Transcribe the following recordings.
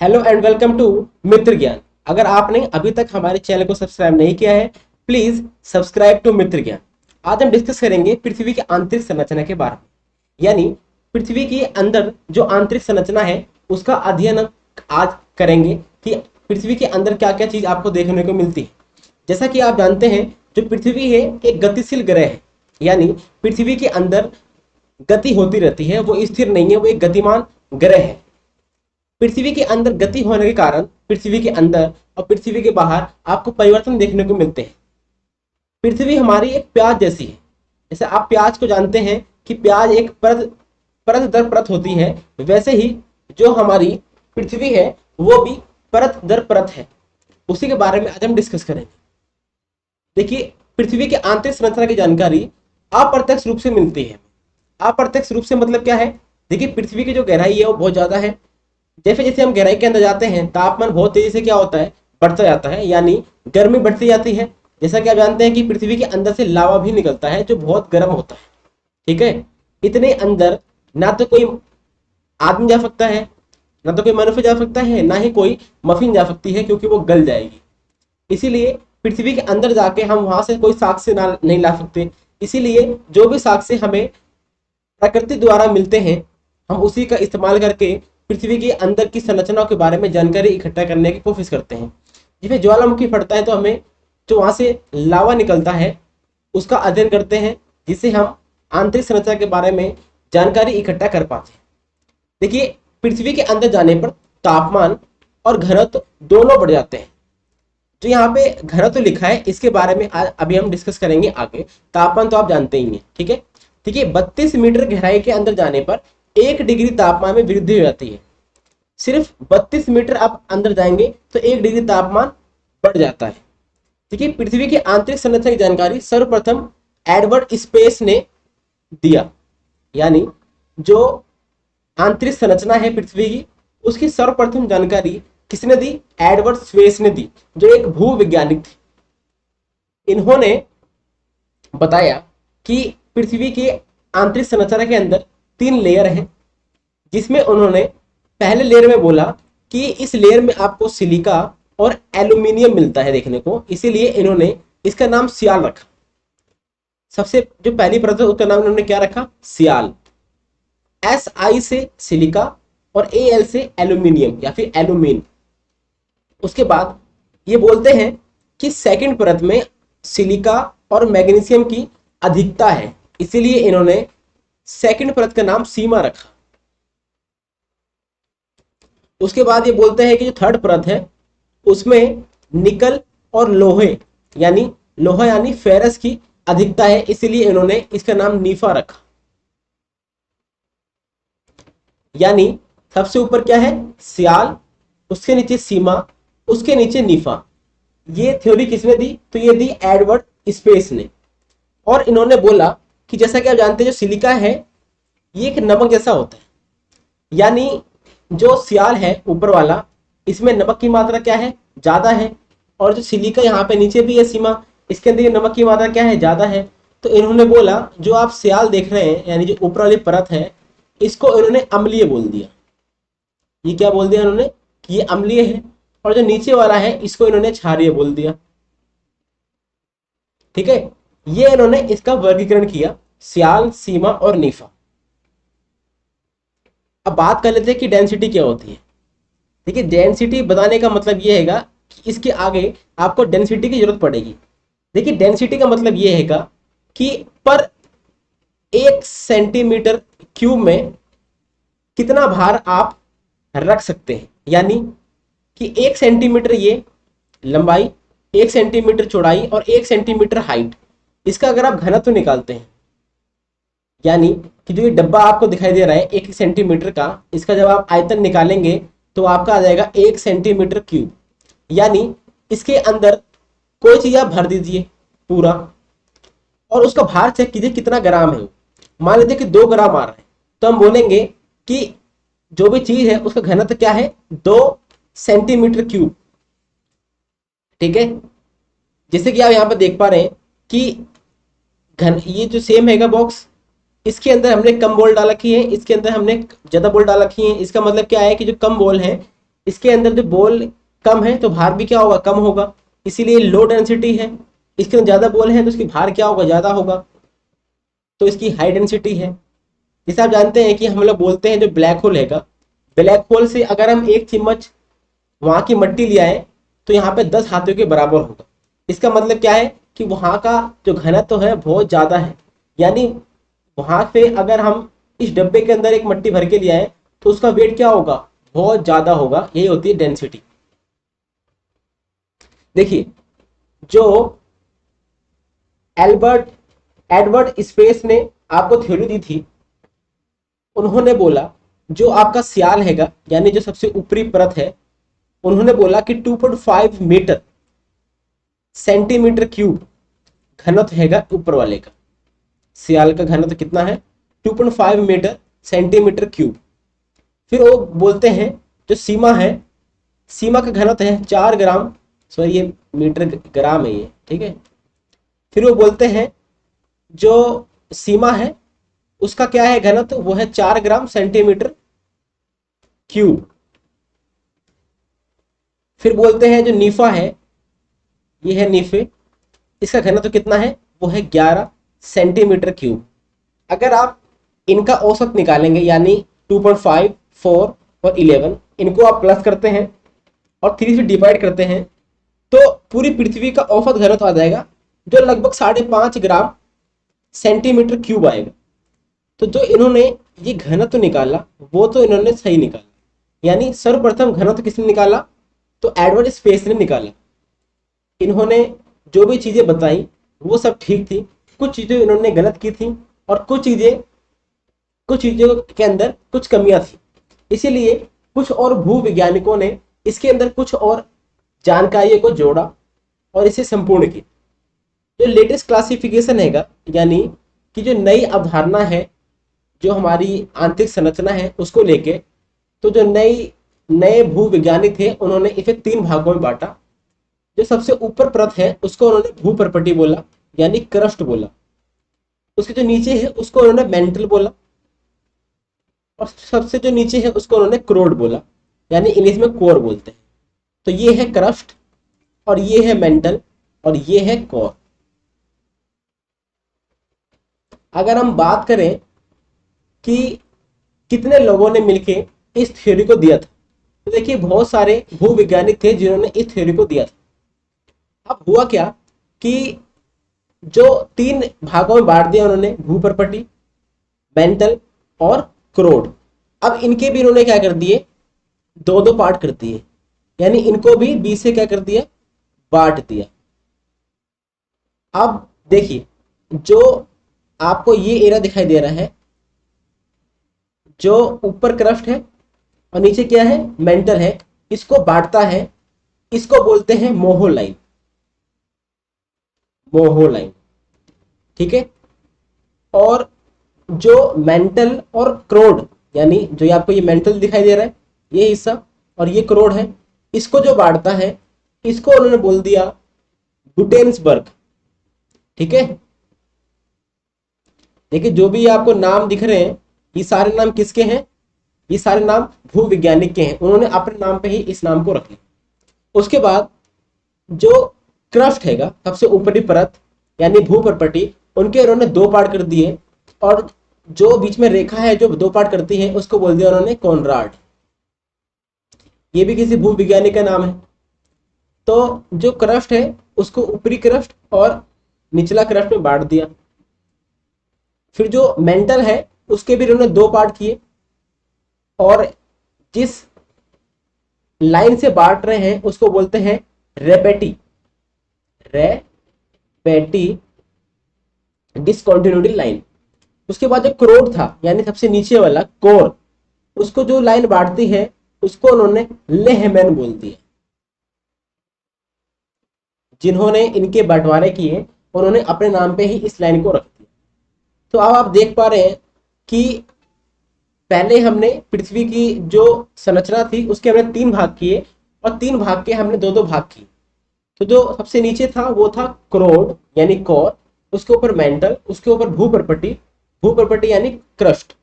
Hello and welcome to मित्र ज्ञान। अगर आपने अभी तक हमारे चैनल को सब्सक्राइब नहीं किया है, प्लीज सब्सक्राइब टू मित्र ज्ञान। आज हम डिस्कस करेंगे पृथ्वी की आंतरिक संरचना के बारे में, यानी पृथ्वी के अंदर जो आंतरिक संरचना है उसका अध्ययन हम आज करेंगे कि पृथ्वी के अंदर क्या क्या चीज आपको देखने को मिलती है। जैसा कि आप जानते हैं, जो पृथ्वी है एक गतिशील ग्रह है, यानी पृथ्वी के अंदर गति होती रहती है, वो स्थिर नहीं है, वो एक गतिमान ग्रह है। पृथ्वी के अंदर गति होने के कारण पृथ्वी के अंदर और पृथ्वी के बाहर आपको परिवर्तन देखने को मिलते हैं। पृथ्वी हमारी एक प्याज जैसी है। जैसे आप प्याज को जानते हैं कि प्याज एक परत परत दर परत होती है, वैसे ही जो हमारी पृथ्वी है वो भी परत दर परत है। उसी के बारे में आज हम डिस्कस करेंगे। देखिए, पृथ्वी के आंतरिक संरचना की जानकारी अप्रत्यक्ष रूप से मिलती है। अप्रत्यक्ष रूप से मतलब क्या है? देखिए, पृथ्वी की जो गहराई है वो बहुत ज्यादा है। जैसे जैसे हम गहराई के अंदर जाते हैं, तापमान बहुत तेजी से क्या होता है, बढ़ता जाता है, यानी गर्मी बढ़ती जाती है। जैसा कि आप जानते हैं कि पृथ्वी के अंदर से लावा भी निकलता है जो बहुत गर्म होता है। ठीक है, इतने अंदर ना तो कोई आदमी जा सकता है, ना तो कोई मनुष्य जा सकता है, ना ही कोई मफिन जा सकती है, क्योंकि वो गल जाएगी। इसीलिए पृथ्वी के अंदर जाके हम वहां से कोई साक्ष्य ना नहीं ला सकते। इसीलिए जो भी साक्ष्य हमें प्रकृति द्वारा मिलते हैं, हम उसी का इस्तेमाल करके पृथ्वी के अंदर की संरचनाओं के बारे में जानकारी इकट्ठा करने की कोशिश करते हैं। जिसमें ज्वालामुखी फटता है तो हमें जो वहां से लावा निकलता है उसका अध्ययन करते हैं, जिससे हम आंतरिक संरचना के बारे में जानकारी इकट्ठा कर पाते हैं। देखिए, पृथ्वी के अंदर जाने पर तापमान और घनत्व दोनों बढ़ जाते हैं। जो यहाँ पे घनत्व लिखा है इसके बारे में अभी हम डिस्कस करेंगे आगे। तापमान तो आप जानते ही हैं, ठीक है। ठीक है, 32 मीटर गहराई के अंदर जाने पर 1 डिग्री तापमान में वृद्धि हो जाती है। सिर्फ 32 मीटर आप अंदर जाएंगे तो 1 डिग्री तापमान बढ़ जाता है। देखिए, पृथ्वी की आंतरिक संरचना की जानकारी सर्वप्रथम एडवर्ड स्पेस ने दिया, यानी जो आंतरिक संरचना है पृथ्वी की उसकी सर्वप्रथम जानकारी किसने दी? एडवर्ड स्पेस ने दी, जो एक भूवैज्ञानिक थे। इन्होंने बताया कि पृथ्वी के आंतरिक संरचना के अंदर 3 लेयर हैं, जिसमें उन्होंने पहले लेयर में बोला कि इस लेयर में आपको सिलिका और एल्यूमिनियम मिलता है देखने को, इसीलिए इन्होंने इसका नाम सियाल रखा। सबसे जो पहली परत है उसका नाम इन्होंने क्या रखा? सियाल। SI से सिलिका और AL से एल्यूमिनियम या फिर एल्यूमिन। उसके बाद ये बोलते हैं कि सेकंड परत में सिलिका और मैग्नीशियम की अधिकता है, इसीलिए इन्होंने सेकंड परत का नाम सीमा रखा। उसके बाद ये बोलते हैं कि जो थर्ड परत है उसमें निकल और लोहे यानी फेरस की अधिकता है, इसीलिए इन्होंने इसका नाम नीफा रखा। यानी सबसे ऊपर क्या है? सियाल, उसके नीचे सीमा, उसके नीचे नीफा। ये थ्योरी किसने दी? तो ये दी एडवर्ड स्पेस ने। और इन्होंने बोला कि जैसा कि आप जानते हैं जो सिलिका है ये एक नमक जैसा होता है, यानी जो सियाल है ऊपर वाला इसमें नमक की मात्रा क्या है? ज्यादा है। और जो सिलिका यहाँ पे नीचे भी है सीमा, इसके अंदर ये नमक की मात्रा क्या है? ज्यादा है। तो इन्होंने बोला जो आप सियाल देख रहे हैं, यानी जो ऊपर वाली परत है, इसको इन्होंने अम्लीय बोल दिया। ये क्या बोल दिया इन्होंने? कि ये अम्लीय है। और जो नीचे वाला है इसको इन्होंने क्षारीय बोल दिया। ठीक है, ये इन्होंने इसका वर्गीकरण किया, सियाल, सीमा और नीफा। अब बात कर लेते हैं कि डेंसिटी क्या होती है। देखिए, डेंसिटी बताने का मतलब ये हैगा कि इसके आगे आपको डेंसिटी की जरूरत पड़ेगी। देखिए, डेंसिटी का मतलब ये हैगा कि पर 1 सेंटीमीटर क्यूब में कितना भार आप रख सकते हैं। यानी कि 1 सेंटीमीटर ये लंबाई, 1 सेंटीमीटर चौड़ाई और 1 सेंटीमीटर हाइट, इसका अगर आप घनत्व निकालते हैं, यानी कि जो ये डब्बा आपको दिखाई दे रहा है 1 सेंटीमीटर का, इसका जब आप आयतन निकालेंगे तो आपका आ जाएगा 1 सेंटीमीटर क्यूब। यानी इसके अंदर कोई चीज आप भर दीजिए पूरा, और उसका भार चेक कीजिए कितना ग्राम है। मान लीजिए कि 2 ग्राम आ रहा है, तो हम बोलेंगे कि जो भी चीज है उसका घनत्व क्या है? 2 सेंटीमीटर क्यूब। ठीक है, जैसे कि आप यहाँ पर देख पा रहे हैं कि ये जो सेम हैगा बॉक्स, इसके अंदर हमने कम बॉल डाल रखी है, इसके अंदर हमने ज्यादा बॉल डाल रखी है। इसका मतलब क्या है कि जो कम बॉल है इसके अंदर जो बॉल कम है तो भार भी क्या होगा, कम होगा, इसीलिए लो डेंसिटी है। इसके अंदर ज्यादा बॉल है तो इसकी भार क्या होगा, ज्यादा होगा, तो इसकी हाई डेंसिटी है। जैसे आप जानते हैं कि हम लोग बोलते हैं जो ब्लैक होल हैगा, ब्लैक होल से अगर हम एक चम्मच वहां की मट्टी ले आए तो यहाँ पे 10 हाथियों के बराबर होगा। इसका मतलब क्या है कि वहां का जो घनत्व है बहुत ज्यादा है। यानी वहां पे अगर हम इस डब्बे के अंदर एक मट्टी भर के ले आए तो उसका वेट क्या होगा, बहुत ज्यादा होगा। यही होती है डेंसिटी। देखिए, जो एल्बर्ट एडवर्ड स्पेस ने आपको थ्योरी दी थी, उन्होंने बोला जो आपका सियाल हैगा, यानी जो सबसे ऊपरी परत है, उन्होंने बोला कि 2.5 मीटर सेंटीमीटर क्यूब घनत्व हैगा ऊपर वाले का। सियाल का घनत्व कितना है, 2.5 मीटर सेंटीमीटर क्यूब। फिर वो बोलते हैं जो सीमा है, सीमा का घनत्व है 4 ग्राम, सॉरी ये मीटर ग्राम है ये, ठीक है। फिर वो बोलते हैं जो सीमा है उसका क्या है घनत्व, वो है 4 ग्राम सेंटीमीटर क्यूब। फिर बोलते हैं जो नीफा है, ये है नीफे, इसका घनत्व कितना है, वो है 11 सेंटीमीटर क्यूब। अगर आप इनका औसत निकालेंगे, यानी 2.5, 4 और 11, इनको आप प्लस करते हैं और 3 से डिवाइड करते हैं तो पूरी पृथ्वी का औसत घनत्व आ जाएगा जो लगभग 5.5 ग्राम सेंटीमीटर क्यूब आएगा। तो जो इन्होंने ये घनत्व निकाला वो तो इन्होंने सही निकाला, यानी सर्वप्रथम घनत्व किसने निकाला, तो एडवर्ड स्पेस ने निकाला। इन्होंने जो भी चीजें बताई वो सब ठीक थी, कुछ चीजें इन्होंने गलत की थी और कुछ चीजों के अंदर कुछ कमियां थी। इसीलिए कुछ और भूवैज्ञानिकों ने इसके अंदर कुछ और जानकारियों को जोड़ा और इसे संपूर्ण किया। जो लेटेस्ट क्लासिफिकेशन हैगा, यानी कि जो नई अवधारणा है, जो हमारी आंतरिक संरचना है उसको लेके, तो जो नए भूविज्ञानी थे उन्होंने इसे 3 भागों में बांटा। जो सबसे ऊपर परत है उसको उन्होंने भूपर्पटी बोला, यानी क्रस्ट बोला। उसके जो नीचे है उसको उन्होंने मेंटल बोला, और सबसे जो नीचे है उसको उन्होंने क्रोड बोला, यानी इंग्लिश में कोर बोलते हैं। तो ये है क्रस्ट और ये है मेंटल और ये है कोर। अगर हम बात करें कि कितने लोगों ने मिलके इस थ्योरी को दिया था, तो देखिए बहुत सारे भूवैज्ञानिक थे जिन्होंने इस थ्योरी को दिया था। अब हुआ क्या कि जो 3 भागों में बांट दिया उन्होंने, भूपर्पटी, मेंटल और क्रोड, अब इनके भी इन्होंने क्या कर दिए, 2-2 पार्ट कर दिए, यानी इनको भी 20 से क्या कर दिया, बांट दिया। अब देखिए जो आपको ये एरिया दिखाई दे रहा है, जो ऊपर क्रस्ट है और नीचे क्या है, मेंटल है, इसको बांटता है, इसको बोलते हैं मोहो लाइन, मोहो लाइन, ठीक है। और जो मेंटल और क्रोड, यानी जो ये आपको ये मेंटल दिखाई दे रहा है ये हिस्सा और ये क्रोड है, इसको जो बांटता है इसको उन्होंने बोल दिया गुटेन्सबर्ग, ठीक है। देखिए जो भी आपको नाम दिख रहे हैं ये सारे नाम किसके हैं, ये सारे नाम भूविज्ञानिक के हैं, उन्होंने अपने नाम पे ही इस नाम को रख लिया। उसके बाद जो क्रस्ट हैगा, सबसे ऊपरी परत यानी भूपर्पटी, उनके उन्होंने 2 पार्ट कर दिए, और जो बीच में रेखा है जो 2 पार्ट करती है उसको बोल दिया उन्होंने कॉनराड। ये भी किसी भूविज्ञानी का नाम है। तो जो क्रस्ट है उसको ऊपरी क्रस्ट और निचला क्रस्ट में बांट दिया। फिर जो मेंटल है उसके भी उन्होंने 2 पार्ट किए, और जिस लाइन से बांट रहे हैं उसको बोलते हैं रेपेटी, डिसकंटिन्यूटी लाइन। उसके बाद जो क्रोड था, यानी सबसे नीचे वाला कोर, उसको जो लाइन बांटती है उसको उन्होंने लेहमैन बोल दिया। जिन्होंने इनके बंटवारे किए उन्होंने अपने नाम पे ही इस लाइन को रख दिया। तो अब आप देख पा रहे हैं कि पहले हमने पृथ्वी की जो संरचना थी उसके हमने 3 भाग किए, और 3 भाग के हमने 2-2 भाग किए। तो जो सबसे नीचे था वो था क्रोड यानी कोर, उसके ऊपर मेंटल, उसके ऊपर भूपर्पटी यानी क्रस्ट।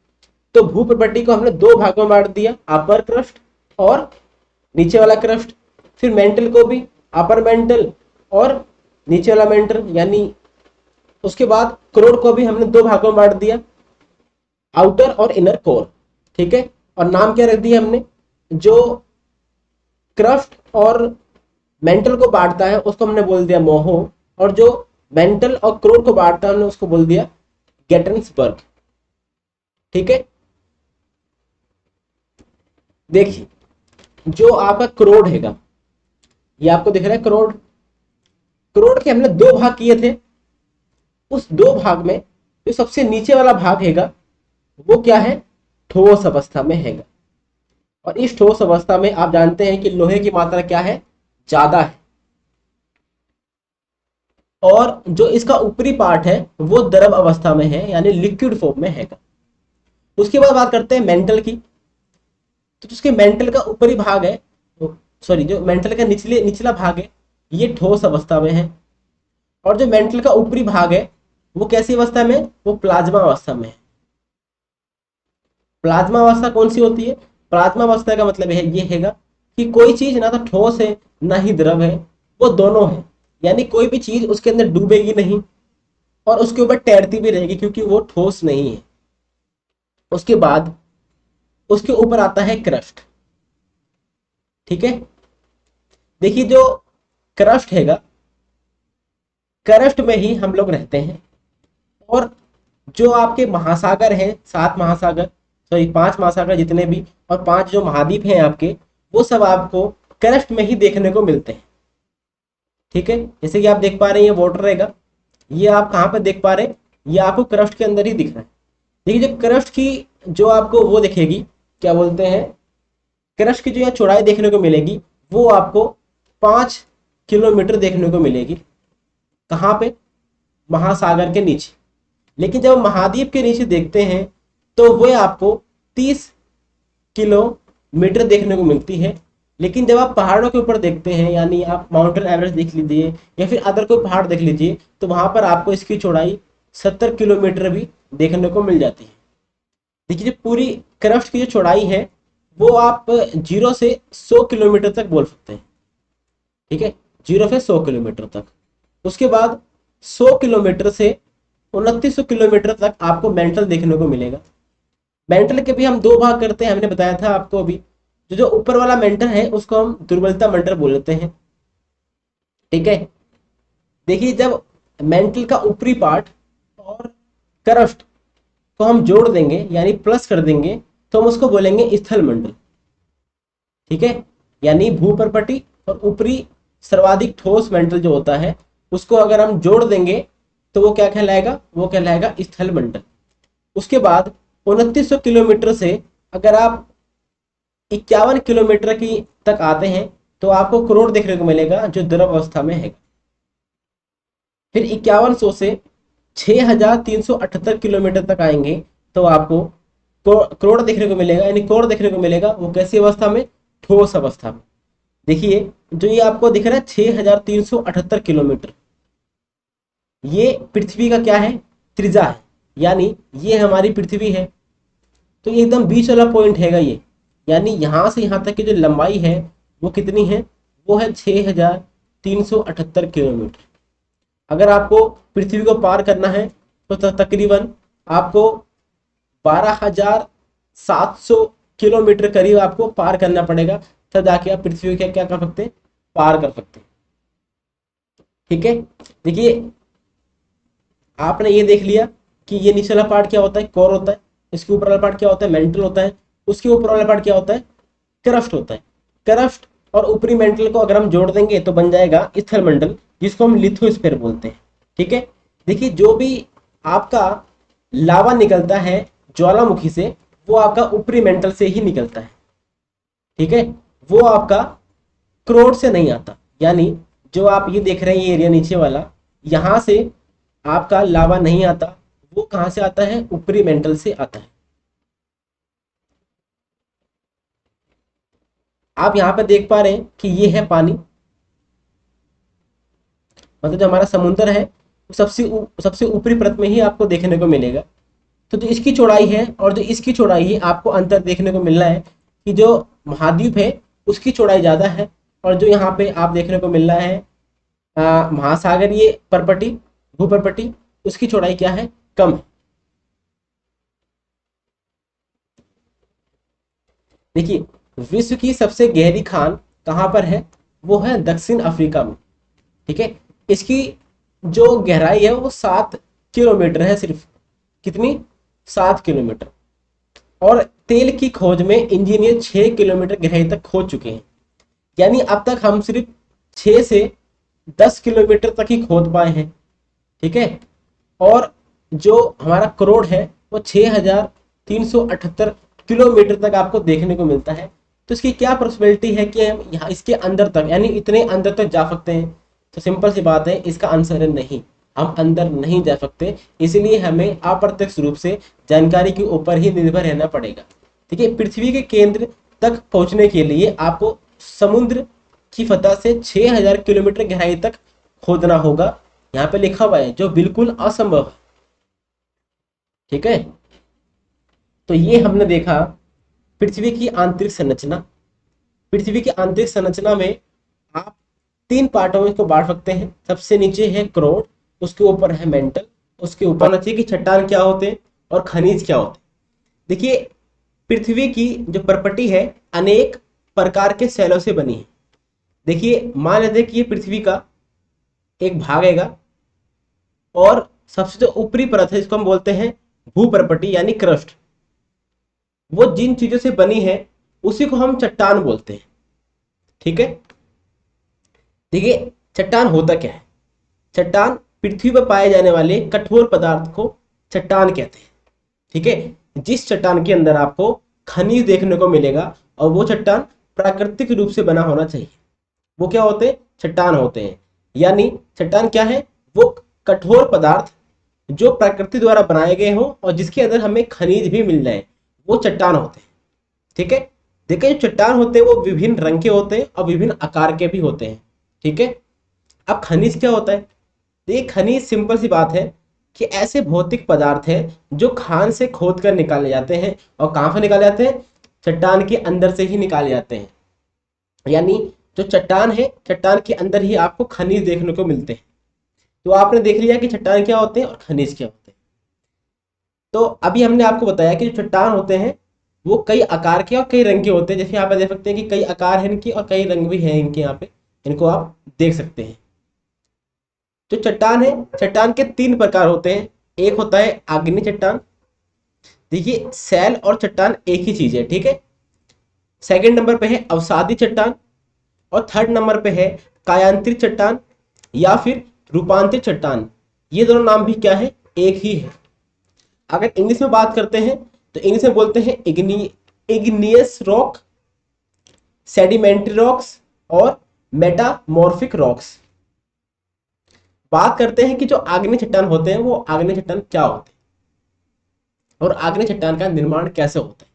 तो भूपर्पटी को हमने 2 भागों में बांट दिया, अपर क्रस्ट और नीचे वाला क्रस्ट, फिर मेंटल को भी अपर मेंटल और नीचे वाला मेंटल, यानी उसके बाद कोर को भी हमने दो भागों में बांट दिया, आउटर और इनर कोर। ठीक है, और नाम क्या रख दिया हमने, जो क्रस्ट और मेंटल को बांटता है उसको हमने बोल दिया मोहो, और जो मेंटल और कोर को बांटता है हमने उसको बोल दिया गेटन्सबर्ग। ठीक है, देखिए जो आपका क्रोड हैगा, ये आपको दिख रहा है क्रोड, क्रोड के हमने दो भाग किए थे। उस दो भाग में जो सबसे नीचे वाला भाग हैगा वो क्या है, ठोस अवस्था में हैगा। और इस ठोस अवस्था में आप जानते हैं कि लोहे की मात्रा क्या है, ज्यादा है। और जो इसका ऊपरी पार्ट है वो द्रव अवस्था में है, यानी लिक्विड फॉर्म में हैगा। उसके बाद बात करते हैं मेंटल की। तो उसके मेंटल का ऊपरी भाग है, सॉरी जो मेंटल का निचला भाग है ये ठोस अवस्था में है, और जो मेंटल का ऊपरी भाग है वो कैसी अवस्था में, वो प्लाज्मा अवस्था में है। प्लाज्मा अवस्था कौन सी होती है, प्लाज्मा अवस्था का मतलब है ये हैगा कि कोई चीज ना तो ठोस है ना ही द्रव है, वो दोनों है। यानी कोई भी चीज उसके अंदर डूबेगी नहीं और उसके ऊपर तैरती भी रहेगी, क्योंकि वो ठोस नहीं है। उसके बाद उसके ऊपर आता है क्रस्ट। ठीक है, देखिए जो क्रस्ट हैगा, क्रस्ट में ही हम लोग रहते हैं। और जो आपके महासागर हैं, 7 महासागर, सॉरी 5 महासागर जितने भी, और 5 जो महाद्वीप हैं आपके, वो सब आपको क्रस्ट में ही देखने को मिलते हैं। ठीक है, जैसे कि आप देख पा रहे हैं ये वाटर रहेगा, ये आप कहाँ पर देख पा रहे हैं, ये आपको क्रस्ट के अंदर ही दिख रहा है। देखिए जो क्रस्ट की जो आपको वो दिखेगी, क्या बोलते हैं, क्रस्ट की जो यहाँ चौड़ाई देखने को मिलेगी वो आपको 5 किलोमीटर देखने को मिलेगी। कहाँ पे, महासागर के नीचे। लेकिन जब महाद्वीप के नीचे देखते हैं तो वो आपको 30 किलोमीटर देखने को मिलती है। लेकिन जब आप पहाड़ों के ऊपर देखते हैं, यानी आप माउंटेन एवरेस्ट देख लीजिए या फिर अदर कोई पहाड़ देख लीजिए, तो वहां पर आपको इसकी चौड़ाई 70 किलोमीटर भी देखने को मिल जाती है। देखिए पूरी क्रस्ट की जो चौड़ाई है वो आप 0 से 100 किलोमीटर तक बोल सकते हैं। ठीक है, 0 से 100 किलोमीटर तक। उसके बाद 100 किलोमीटर से 2900 किलोमीटर तक आपको मेंटल देखने को मिलेगा। मेंटल के भी हम दो भाग करते हैं, हमने बताया था आपको अभी। जो ऊपर वाला मेंटल है उसको हम दुर्बलता मेंटल बोल लेते हैं। ठीक है, देखिए जब मेंटल का ऊपरी पार्ट और क्रस्ट को हम जोड़ देंगे यानी प्लस कर देंगे तो हम उसको बोलेंगे स्थल मंडल। ठीक है, यानी भूपर्पटी और ऊपरी सर्वाधिक ठोस मेंटल जो होता है उसको अगर हम जोड़ देंगे तो वो क्या कहलाएगा, वो कहलाएगा स्थल मंडल। उसके बाद 2900 किलोमीटर से अगर आप 51 किलोमीटर की तक आते हैं तो आपको करोड़ देखने को मिलेगा जो द्रव अवस्था में है। फिर 5100 से 6378 किलोमीटर तक आएंगे तो आपको करोड़ देखने को मिलेगा, यानी कोर देखने को मिलेगा। वो कैसी अवस्था में, ठोस अवस्था में। देखिए जो ये आपको दिख रहा है 6378 किलोमीटर, ये पृथ्वी का क्या है, त्रिज्या है, यानी ये हमारी पृथ्वी है। तो ये एकदम बीच वाला पॉइंट हैगा ये, यानी यहां से यहां तक की जो लंबाई है वो कितनी है, वो है 6378 किलोमीटर। अगर आपको पृथ्वी को पार करना है तो तकरीबन आपको 12,700 किलोमीटर करीब आपको पार करना पड़ेगा, तब जाके आप पृथ्वी को क्या कर सकते हैं, पार कर सकते हैं। ठीक है, देखिए आपने ये देख लिया कि ये निचला पार्ट क्या होता है, कोर होता है, इसके ऊपर वाला पार्ट क्या होता है, मेंटल होता है, उसके ऊपर वाला पार्ट क्या होता है, क्रस्ट होता है। क्रस्ट और ऊपरी मेंटल को अगर हम जोड़ देंगे तो बन जाएगा स्थल मंडल, जिसको हम लिथोस्फीयर बोलते हैं। ठीक है, देखिए जो भी आपका लावा निकलता है ज्वालामुखी से वो आपका ऊपरी मेंटल से ही निकलता है। ठीक है, वो आपका क्रोड से नहीं आता, यानी जो आप ये देख रहे हैं ये एरिया नीचे वाला, यहां से आपका लावा नहीं आता, वो कहां से आता है, ऊपरी मेंटल से आता है। आप यहां पर देख पा रहे हैं कि ये है पानी, मतलब जो हमारा समुद्र है सबसे ऊपरी परत में ही आपको देखने को मिलेगा। तो जो इसकी चौड़ाई है और जो इसकी चौड़ाई है, आपको अंतर देखने को मिलना है कि जो महाद्वीप है उसकी चौड़ाई ज़्यादा है। और जो यहाँ पे आप देखने को मिल रहा है महासागरीय परपटी, भूपरपटी, उसकी चौड़ाई क्या है, कम है। देखिए विश्व की सबसे गहरी खान कहाँ पर है, वो है दक्षिण अफ्रीका में। ठीक है, इसकी जो गहराई है वो 7 किलोमीटर है सिर्फ। कितनी, 7 किलोमीटर। और तेल की खोज में इंजीनियर 6 किलोमीटर गहराई तक खोज चुके हैं। यानी अब तक हम सिर्फ 6 से 10 किलोमीटर तक ही खोद पाए हैं। ठीक है, और जो हमारा करोड़ है वो 6,378 किलोमीटर तक आपको देखने को मिलता है। तो इसकी क्या पॉसिबिलिटी है कि हम यहाँ इसके अंदर तक, यानी इतने अंदर तक जा सकते हैं? तो सिंपल सी बात है, इसका आंसर है नहीं, हम अंदर नहीं जा सकते। इसलिए हमें अप्रत्यक्ष रूप से जानकारी के ऊपर ही निर्भर रहना पड़ेगा। ठीक है, पृथ्वी के केंद्र तक पहुंचने के लिए आपको समुद्र की सतह से 6,000 किलोमीटर गहराई तक खोदना होगा। यहाँ पे लिखा हुआ है, जो बिल्कुल असंभव है। ठीक है, तो ये हमने देखा पृथ्वी की आंतरिक संरचना। पृथ्वी की आंतरिक संरचना में आप 3 पार्टों में इसको बांट सकते हैं। सबसे नीचे है क्रोड, उसके ऊपर है मेंटल, उसके ऊपर होना चाहिए कि चट्टान क्या होते हैं और खनिज क्या होते हैं। देखिए पृथ्वी की जो परपटी है अनेक प्रकार के सेलों से बनी है। देखिए मान लेते हैं कि ये पृथ्वी का एक भाग हैगा, और सबसे जो ऊपरी परत है इसको हम बोलते हैं भूपरपटी यानी क्रस्ट। वो जिन चीजों से बनी है उसी को हम चट्टान बोलते हैं। ठीक है, देखिए चट्टान होता क्या है? चट्टान पृथ्वी पर पाए जाने वाले कठोर पदार्थ को चट्टान कहते हैं। ठीक है, जिस चट्टान के अंदर आपको खनिज देखने को मिलेगा और वो चट्टान प्राकृतिक रूप से बना होना चाहिए, वो क्या होते हैं? चट्टान होते हैं। यानी चट्टान क्या है? वो कठोर पदार्थ जो प्रकृति द्वारा बनाए गए हों और जिसके अंदर हमें खनिज भी मिल जाए, वो चट्टान होते हैं। ठीक है, देखिए जो चट्टान होते हैं वो विभिन्न रंग के होते हैं और विभिन्न आकार के भी होते हैं। ठीक है, अब खनिज क्या होता है? देखिए खनिज सिंपल सी बात है कि ऐसे भौतिक पदार्थ हैं जो खान से खोद कर निकाले जाते हैं। और कहाँ से निकाले जाते हैं? चट्टान के अंदर से ही निकाले जाते हैं। यानी जो चट्टान है, चट्टान के अंदर ही आपको खनिज देखने को मिलते हैं। तो आपने देख लिया कि चट्टान क्या होते हैं और खनिज क्या होते हैं। तो अभी हमने आपको बताया कि जो चट्टान होते हैं वो कई आकार के और कई रंग के होते हैं। जैसे यहाँ पे देख सकते हैं कि कई आकार हैं इनके और कई रंग भी हैं इनके, यहाँ पे इनको आप देख सकते हैं। जो चट्टान है, चट्टान के 3 प्रकार होते हैं। एक होता है आग्नेय चट्टान। देखिए सैल और चट्टान एक ही चीज है। ठीक है, सेकंड नंबर पे है अवसादी चट्टान, और थर्ड नंबर पे है कायांतरित चट्टान या फिर रूपांतरित चट्टान। ये दोनों नाम भी क्या है? एक ही है। अगर इंग्लिश में बात करते हैं तो इंग्लिश में बोलते हैं इग्नियस रॉक, सेडिमेंट्री रॉक्स और मेटामॉर्फिक रॉक्स। बात करते हैं कि जो आग्नेय चट्टान होते हैं वो आग्नेय चट्टान क्या होते हैं और आग्नेय चट्टान का निर्माण कैसे होता है।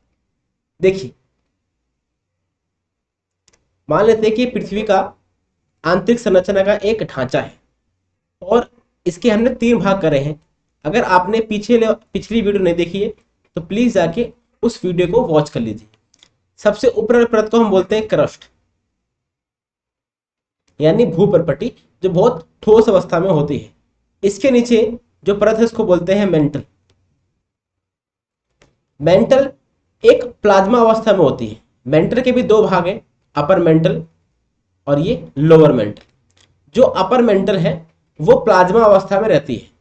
देखिए मान लेते हैं कि पृथ्वी का आंतरिक संरचना का एक ढांचा है और इसके हमने 3 भाग करे हैं। अगर आपने पिछली वीडियो नहीं देखी है तो प्लीज जाके उस वीडियो को वॉच कर लीजिए। सबसे ऊपर परत को हम बोलते हैं क्रस्ट यानी भूपरपटी, जो बहुत ठोस अवस्था में होती है। इसके नीचे जो परत है उसको बोलते हैं मेंटल। मेंटल एक प्लाज्मा अवस्था में होती है। मेंटल के भी 2 भाग हैं, अपर मेंटल और ये लोअर मेंटल। जो अपर मेंटल है वो प्लाज्मा अवस्था में रहती है,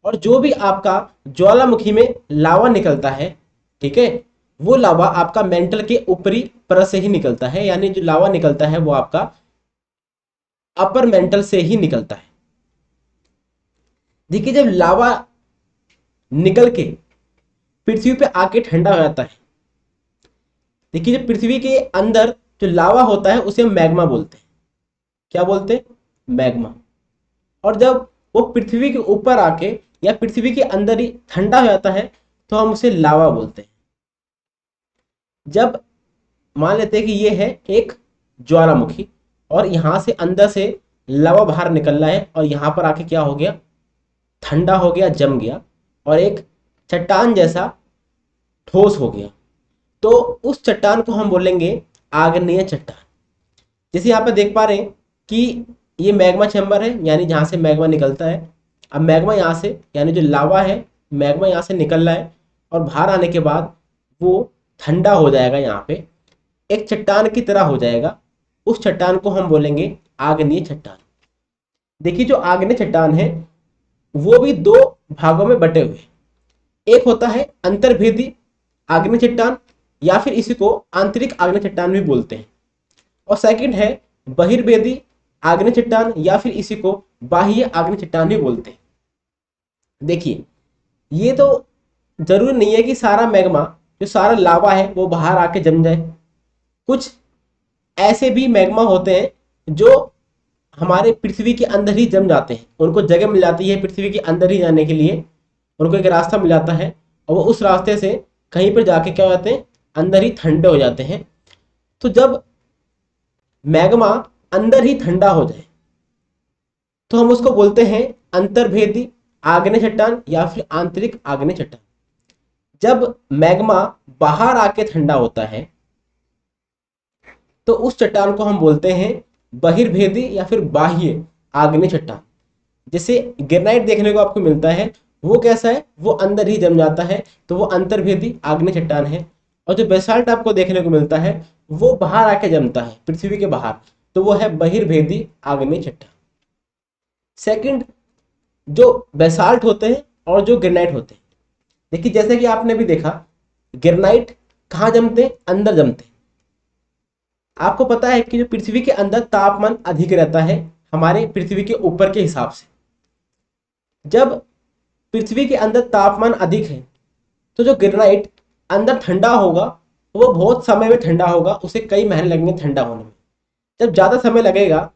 और जो भी आपका ज्वालामुखी में लावा निकलता है, ठीक है, वो लावा आपका मेंटल के ऊपरी परत से ही निकलता है। यानी जो लावा निकलता है वो आपका अपर मेंटल से ही निकलता है। देखिए जब लावा निकल के पृथ्वी पे आके ठंडा हो जाता है, देखिए जब पृथ्वी के अंदर जो लावा होता है उसे हम मैग्मा बोलते हैं। क्या बोलते हैं? मैग्मा। और जब वो पृथ्वी के ऊपर आके या पृथ्वी के अंदर ही ठंडा हो जाता है तो हम उसे लावा बोलते हैं। जब मान लेते हैं कि ये है एक ज्वालामुखी और यहां से अंदर से लावा बाहर निकल रहा है और यहां पर आके क्या हो गया? ठंडा हो गया, जम गया और एक चट्टान जैसा ठोस हो गया, तो उस चट्टान को हम बोलेंगे आग्नेय चट्टान। जैसे यहाँ पे देख पा रहे हैं कि ये मैग्मा चैम्बर है, यानी जहाँ से मैग्मा निकलता है। अब मैग्मा यहाँ से, यानी जो लावा है, मैग्मा यहाँ से निकल रहा है और बाहर आने के बाद वो ठंडा हो जाएगा, यहाँ पे एक चट्टान की तरह हो जाएगा। उस चट्टान को हम बोलेंगे आग्नेय चट्टान। देखिए जो आग्नेय चट्टान है वो भी दो भागों में बटे हुए। एक होता है अंतर्भेदी आग्नेय चट्टान, या फिर इसी को आंतरिक आग्नेय चट्टान भी बोलते हैं। और सेकंड है बहिर्भेदी आग्नेय चट्टान, या फिर इसी को बाह्य आग्नेय चट्टान भी बोलते हैं। देखिए ये तो जरूरी नहीं है कि सारा मैग्मा, जो सारा लावा है, वो बाहर आके जम जाए। कुछ ऐसे भी मैग्मा होते हैं जो हमारे पृथ्वी के अंदर ही जम जाते हैं, उनको जगह मिल जाती है पृथ्वी के अंदर ही जाने के लिए, उनको एक रास्ता मिल जाता है और वो उस रास्ते से कहीं पर जाके क्या हो जाते हैं, अंदर ही ठंडे हो जाते हैं। तो जब मैग्मा अंदर ही ठंडा हो जाए तो हम उसको बोलते हैं अंतर्भेदी आग्नेय चट्टान या फिर आंतरिक आग्नेय चट्टान। जब मैग्मा बाहर आके ठंडा होता है तो उस चट्टान को हम बोलते हैं बहिर्भेदी या फिर बाह्य आग्नेय चट्टान। जैसे ग्रेनाइट देखने को आपको मिलता है, वो कैसा है, वो अंदर ही जम जाता है, तो वो अंतर्भेदी आग्नेय चट्टान है। और जो बेसाल्ट आपको देखने को मिलता है वो बाहर आके जमता है पृथ्वी के बाहर, तो वो है बहिर्भेदी आग्नेय चट्टान। सेकंड, जो बेसाल्ट होते हैं और जो ग्रेनाइट होते हैं, देखिए जैसे कि आपने भी देखा ग्रेनाइट कहाँ जमते हैं, अंदर जमते हैं। आपको पता है कि जो पृथ्वी के अंदर तापमान अधिक रहता है हमारे पृथ्वी के ऊपर के हिसाब से। जब पृथ्वी के अंदर तापमान अधिक है तो जो ग्रेनाइट अंदर ठंडा होगा वो बहुत समय में ठंडा होगा, उसे कई महीने लगेंगे ठंडा होने में। जब ज़्यादा समय लगेगा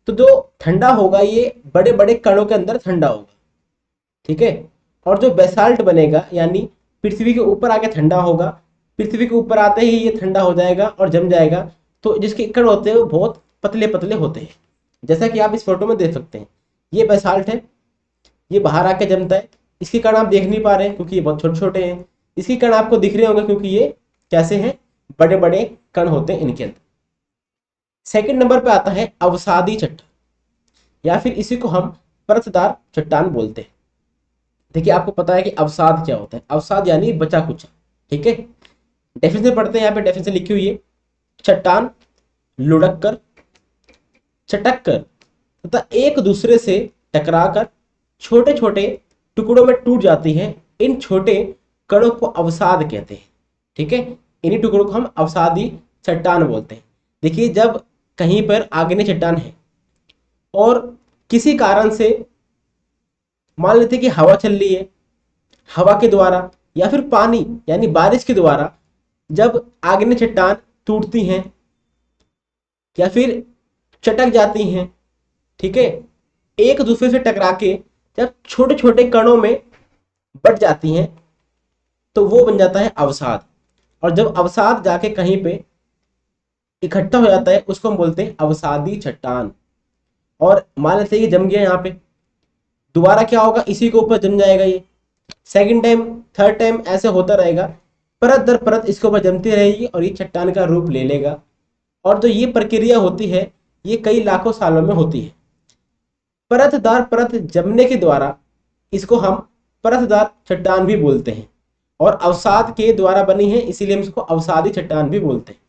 तो जो ठंडा होगा ये बड़े बड़े कणों के अंदर ठंडा होगा, ठीक है। और जो बेसाल्ट बनेगा यानी पृथ्वी के ऊपर आके ठंडा होगा, पृथ्वी के ऊपर आते ही ये ठंडा हो जाएगा और जम जाएगा। तो जिसके कण होते हैं वो बहुत पतले पतले होते हैं, जैसा कि आप इस फोटो में देख सकते हैं। ये बेसाल्ट है, ये बाहर आके जमता है। इसके कण आप देख नहीं पा रहे हैं क्योंकि ये बहुत छोटे छोटे हैं। इसके कण आपको दिख रहे होंगे क्योंकि ये कैसे हैं, बड़े बड़े कण होते हैं इनके अंदर। सेकंड नंबर पे आता है अवसादी चट्टान, या फिर इसी को हम परतदार चट्टान बोलते हैं। देखिए आपको पता है कि अवसाद क्या होता है। अवसाद यानी बचा कुचा, ठीक है। डेफिनेशन पढ़ते हैं, यहाँ पे डेफिनेशन लिखी हुई है, चट्टान लुढ़क कर, चटक कर तथा एक दूसरे से टकराकर छोटे छोटे टुकड़ों में टूट जाती है। इन छोटे कणों को अवसाद कहते हैं, ठीक है। इन्हीं टुकड़ों को हम अवसादी चट्टान बोलते हैं। देखिए जब कहीं पर आग्नेय चट्टान है और किसी कारण से मान लेते कि हवा चल रही है, हवा के द्वारा या फिर पानी यानी बारिश के द्वारा जब आग्नेय चट्टान टूटती हैं या फिर चटक जाती हैं, ठीक है, एक दूसरे से टकरा के जब छोटे छोटे कणों में बट जाती हैं तो वो बन जाता है अवसाद। और जब अवसाद जाके कहीं पे इकट्ठा हो जाता है उसको हम बोलते हैं अवसादी चट्टान। और मान लेते हैं कि जम गया, यहाँ पे दोबारा क्या होगा, इसी के ऊपर जम जाएगा। ये सेकंड टाइम, थर्ड टाइम ऐसे होता रहेगा, परत दर परत इसके ऊपर जमती रहेगी और ये चट्टान का रूप ले लेगा। और जो ये प्रक्रिया होती है ये कई लाखों सालों में होती है। परत दर परत जमने के द्वारा इसको हम परतदार चट्टान भी बोलते हैं, और अवसाद के द्वारा बनी है इसीलिए हम इसको अवसादी चट्टान भी बोलते हैं।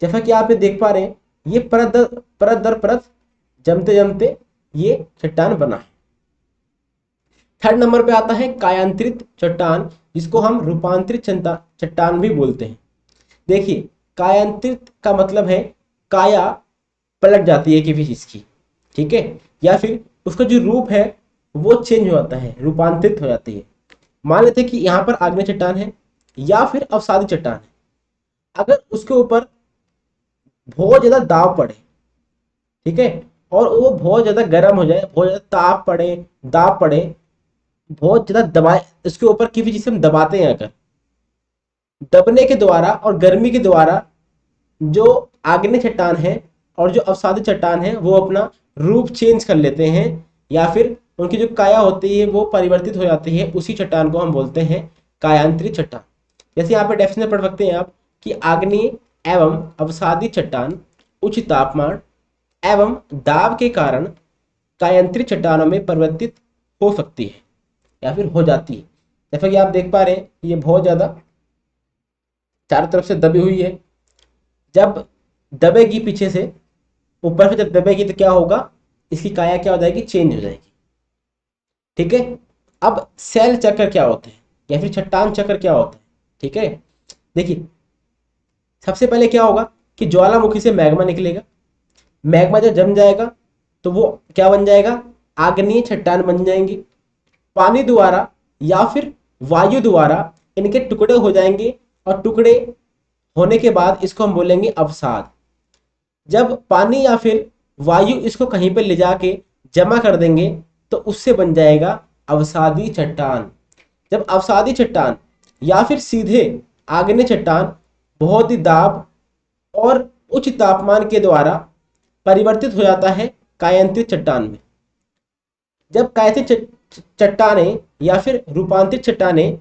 जैसा कि आप ये देख पा रहे हैं ये परत दर परत जमते जमते ये चट्टान बना है। थर्ड नंबर पे आता है कायांतरित चट्टान, जिसको हम रूपांतरित चट्टान भी बोलते हैं। देखिए कायांतरित का मतलब है काया पलट जाती है किसी चीज की, ठीक है, या फिर उसका जो रूप है वो चेंज हो जाता है, रूपांतरित हो जाती है। मान लेते हैं कि यहाँ पर आग्नेय चट्टान है या फिर अवसादी चट्टान है, अगर उसके ऊपर बहुत ज्यादा दाब पड़े, ठीक है, और वो बहुत ज्यादा गर्म हो जाए, बहुत ज्यादा ताप पड़े, दाब पड़े, बहुत ज्यादा दबाए, इसके ऊपर किसी चीज से हम दबाते हैं, अगर दबने के द्वारा और गर्मी के द्वारा जो आग्नेय चट्टान है और जो अवसादी चट्टान है वो अपना रूप चेंज कर लेते हैं, या फिर उनकी जो काया होती है वो परिवर्तित हो जाती है। उसी चट्टान को हम बोलते हैं कायांतरित चट्टान। जैसे यहाँ पे डेफिनेशन पढ़ सकते हैं आप कि आग्नेय एवं अवसादी चट्टान उच्च तापमान एवं दाब के कारण कायांतरित चट्टानों में परिवर्तित हो सकती है या फिर हो जाती है। जैसा कि आप देख पा रहे हैं ये बहुत ज्यादा चारों तरफ से दबी हुई है। जब दबेगी पीछे से, ऊपर से जब दबेगी तो क्या होगा, इसकी काया क्या हो जाएगी, चेंज हो जाएगी। ठीक है। अब सेल चक्र क्या होते हैं या फिर चट्टान चक्र क्या होता है। ठीक है, देखिए सबसे पहले क्या होगा कि ज्वालामुखी से मैग्मा निकलेगा। मैग्मा जब जम जाएगा तो वो क्या बन जाएगा, आग्नेय चट्टान बन जाएंगे। पानी द्वारा या फिर वायु द्वारा इनके टुकड़े हो जाएंगे और टुकड़े होने के बाद इसको हम बोलेंगे अवसाद। जब पानी या फिर वायु इसको कहीं पर ले जाके जमा कर देंगे तो उससे बन जाएगा अवसादी चट्टान। जब अवसादी चट्टान या फिर सीधे आग्नेय चट्टान बहुत ही दाब और उच्च तापमान के द्वारा परिवर्तित हो जाता है कायांतरित चट्टान में। जब कायांतरित चट्टानें या फिर रूपांतरित चट्टानें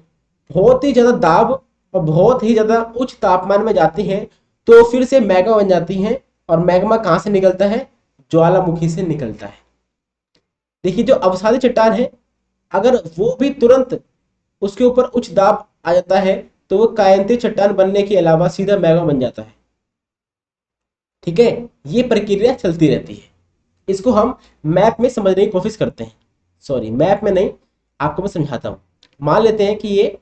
बहुत ही ज्यादा दाब और बहुत ही ज्यादा उच्च तापमान में जाती हैं तो फिर से मैग्मा बन जाती हैं। और मैग्मा कहां से निकलता है, ज्वालामुखी से निकलता है। देखिए जो अवसादी चट्टान है, अगर वो भी तुरंत उसके ऊपर उच्च दाब आ जाता है तो वो कायांतरित चट्टान बनने के अलावा सीधा मैग्मा बन जाता है। ठीक है, ये प्रक्रिया चलती रहती है। इसको हम मैप में समझने की कोशिश करते हैं। सॉरी, मैप में नहीं, आपको मैं समझाता हूं। मान लेते हैं कि ये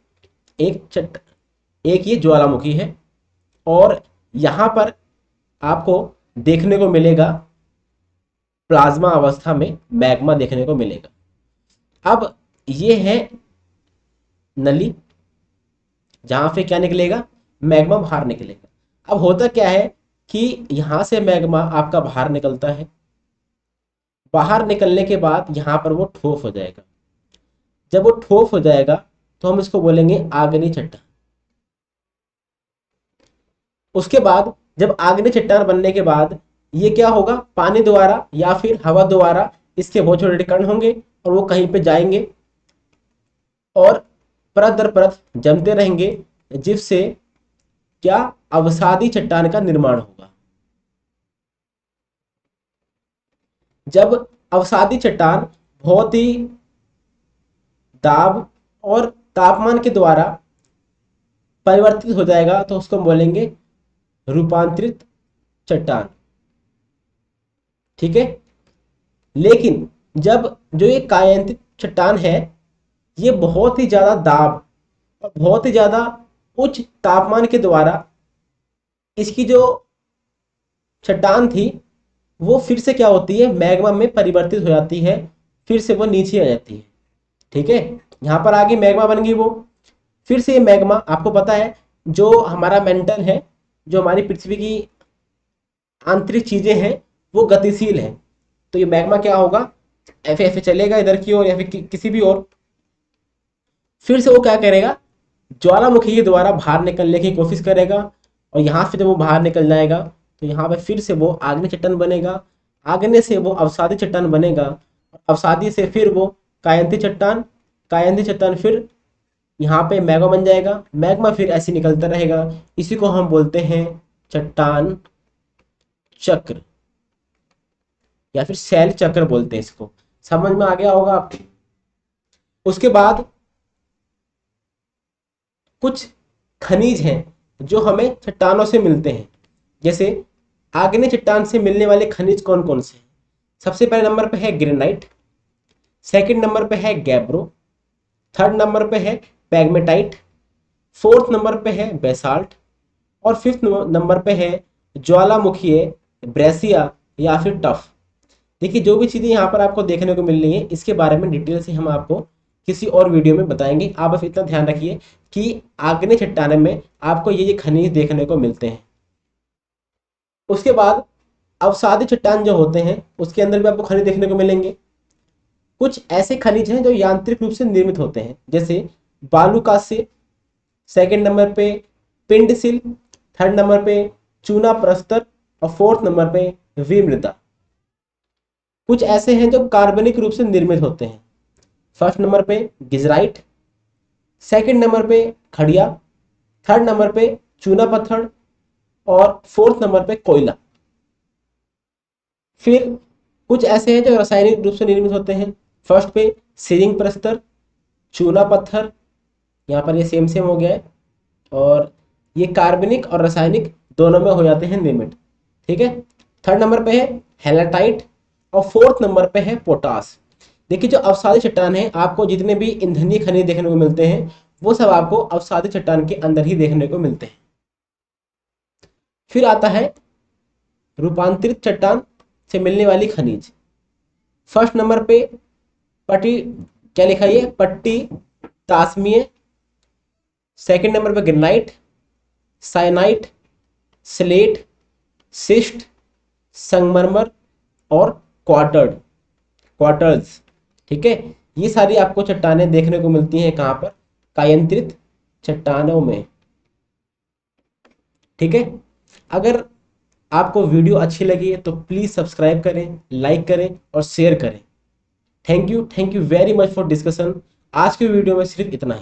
एक ये ज्वालामुखी है और यहां पर आपको देखने को मिलेगा प्लाज्मा अवस्था में मैग्मा देखने को मिलेगा। अब ये है नली जहां से क्या निकलेगा, मैग्मा बाहर निकलेगा। अब होता क्या है कि यहां से मैग्मा आपका बाहर निकलता है। बाहर निकलने के बाद यहां पर वो ठोस हो जाएगा। जब वो ठोस हो जाएगा तो हम इसको बोलेंगे आग्नेय चट्टान। उसके बाद जब आग्नेय चट्टान बनने के बाद ये क्या होगा, पानी द्वारा या फिर हवा द्वारा इसके बहुत छोटे कण होंगे और वो कहीं पे जाएंगे और परत दर परत जमते रहेंगे, जिससे क्या अवसादी चट्टान का निर्माण होगा। जब अवसादी चट्टान बहुत ही दाब और तापमान के द्वारा परिवर्तित हो जाएगा तो उसको बोलेंगे रूपांतरित चट्टान। ठीक है, लेकिन जब जो ये कायांतरित चट्टान है ये बहुत ही ज्यादा दाब और बहुत ही ज्यादा उच्च तापमान के द्वारा इसकी जो चट्टान थी वो फिर से क्या होती है, मैग्मा में परिवर्तित हो जाती है, फिर से वो नीचे आ जाती है। ठीक है, यहाँ पर आगे मैग्मा बन गई वो। फिर से ये मैग्मा आपको पता है जो हमारा मेंटल है, जो हमारी पृथ्वी की आंतरिक चीजें हैं वो गतिशील है। तो ये मैग्मा क्या होगा, ऐसे ऐसे चलेगा इधर की ओर या फिर किसी भी ओर। फिर से वो क्या करेगा, ज्वालामुखी के द्वारा बाहर निकलने की कोशिश करेगा और यहाँ से जब वो बाहर निकल जाएगा तो यहाँ पे फिर से वो आग्नेय चट्टान बनेगा। आग्नेय से वो अवसादी चट्टान बनेगा। अवसादी से फिर वो कायांतित चट्टान, कायांतित चट्टान फिर यहाँ पे मैग्मा बन जाएगा। मैग्मा फिर ऐसे निकलता रहेगा। इसी को हम बोलते हैं चट्टान चक्र या फिर शैल चक्र बोलते हैं इसको। समझ में आ गया होगा आपको। उसके बाद कुछ खनिज हैं जो हमें चट्टानों से मिलते हैं। जैसे आग्नेय चट्टान से मिलने वाले खनिज कौन कौन से हैं। सबसे पहले नंबर पे है ग्रेनाइट, सेकंड नंबर पे है गैब्रो, थर्ड नंबर पे है पैगमेटाइट, फोर्थ नंबर पे है बेसाल्ट और फिफ्थ नंबर पे है ज्वालामुखीय ब्रेसिया या फिर टफ। देखिए जो भी चीज़ें यहाँ पर आपको देखने को मिल रही है इसके बारे में डिटेल से हम आपको किसी और वीडियो में बताएंगे। आप बस इतना ध्यान रखिए कि आग्नेय चट्टान में आपको ये खनिज देखने को मिलते हैं। उसके बाद अवसादी चट्टान जो होते हैं उसके अंदर भी आपको खनिज देखने को मिलेंगे। कुछ ऐसे खनिज हैं जो यांत्रिक रूप से निर्मित होते हैं, जैसे बालूकास्य, सेकंड नंबर पे पिंडसिल, थर्ड नंबर पे चूना प्रस्तर और फोर्थ नंबर पे विमृता। कुछ ऐसे हैं जो कार्बनिक रूप से निर्मित होते हैं। फर्स्ट नंबर पे गिजराइट, सेकंड नंबर पे खड़िया, थर्ड नंबर पे चूना पत्थर और फोर्थ नंबर पे कोयला। फिर कुछ ऐसे हैं जो रासायनिक रूप से निर्मित होते हैं। फर्स्ट पे सीरिंग प्रस्तर, चूना पत्थर, यहाँ पर ये सेम सेम हो गया है, और ये कार्बनिक और रासायनिक दोनों में हो जाते हैं निर्मित। ठीक है, थर्ड नंबर पे है हेलाटाइट और फोर्थ नंबर पे है पोटास। देखिए जो अवसादी चट्टान है, आपको जितने भी ईंधनीय खनिज देखने को मिलते हैं वो सब आपको अवसादी चट्टान के अंदर ही देखने को मिलते हैं। फिर आता है रूपांतरित चट्टान से मिलने वाली खनिज। फर्स्ट नंबर पे पट्टी, क्या लिखा है, पट्टी तासमीय। सेकंड नंबर पे ग्रेनाइट, साइनाइट, स्लेट, सिस्ट, संगमरमर और क्वार्टर्स। ठीक है, ये सारी आपको चट्टानें देखने को मिलती हैं कहाँ पर, कायांतरित चट्टानों में। ठीक है, अगर आपको वीडियो अच्छी लगी है तो प्लीज सब्सक्राइब करें, लाइक करें और शेयर करें। Thank you very much for discussion. आज के वीडियो में सिर्फ इतना ही।